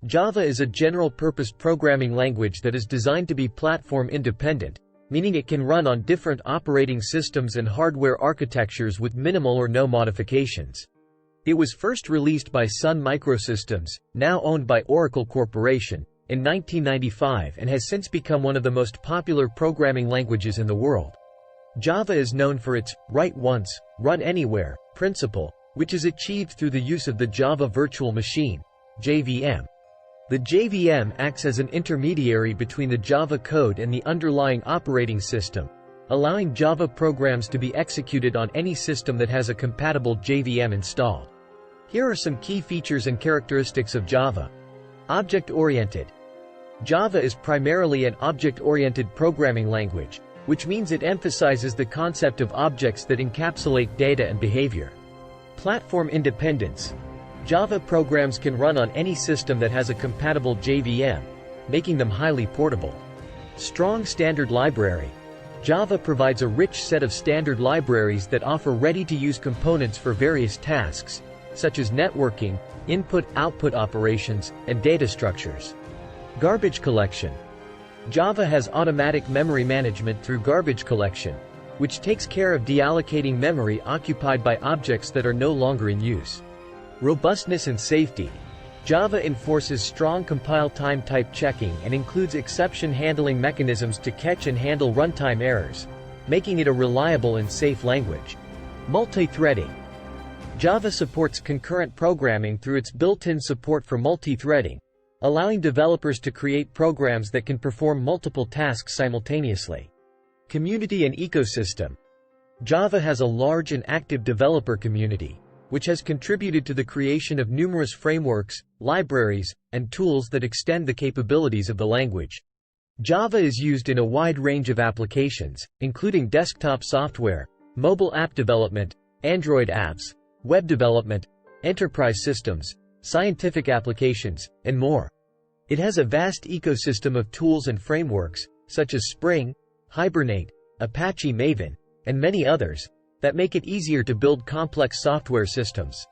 Java is a general-purpose programming language that is designed to be platform-independent, meaning it can run on different operating systems and hardware architectures with minimal or no modifications. It was first released by Sun Microsystems, now owned by Oracle Corporation, in 1995 and has since become one of the most popular programming languages in the world. Java is known for its "write once, run anywhere" principle, which is achieved through the use of the Java Virtual Machine (JVM). The JVM acts as an intermediary between the Java code and the underlying operating system, allowing Java programs to be executed on any system that has a compatible JVM installed. Here are some key features and characteristics of Java. Object-oriented. Java is primarily an object-oriented programming language, which means it emphasizes the concept of objects that encapsulate data and behavior. Platform independence. Java programs can run on any system that has a compatible JVM, making them highly portable. Strong standard library. Java provides a rich set of standard libraries that offer ready-to-use components for various tasks, such as networking, input-output operations, and data structures. Garbage collection. Java has automatic memory management through garbage collection, which takes care of deallocating memory occupied by objects that are no longer in use. Robustness and safety. Java enforces strong compile-time type checking and includes exception handling mechanisms to catch and handle runtime errors, making it a reliable and safe language. Multi-threading. Java supports concurrent programming through its built-in support for multi-threading, allowing developers to create programs that can perform multiple tasks simultaneously. Community and ecosystem. Java has a large and active developer community, which has contributed to the creation of numerous frameworks, libraries, and tools that extend the capabilities of the language. Java is used in a wide range of applications, including desktop software, mobile app development, Android apps, web development, enterprise systems, scientific applications, and more. It has a vast ecosystem of tools and frameworks, such as Spring, Hibernate, Apache Maven, and many others, that make it easier to build complex software systems.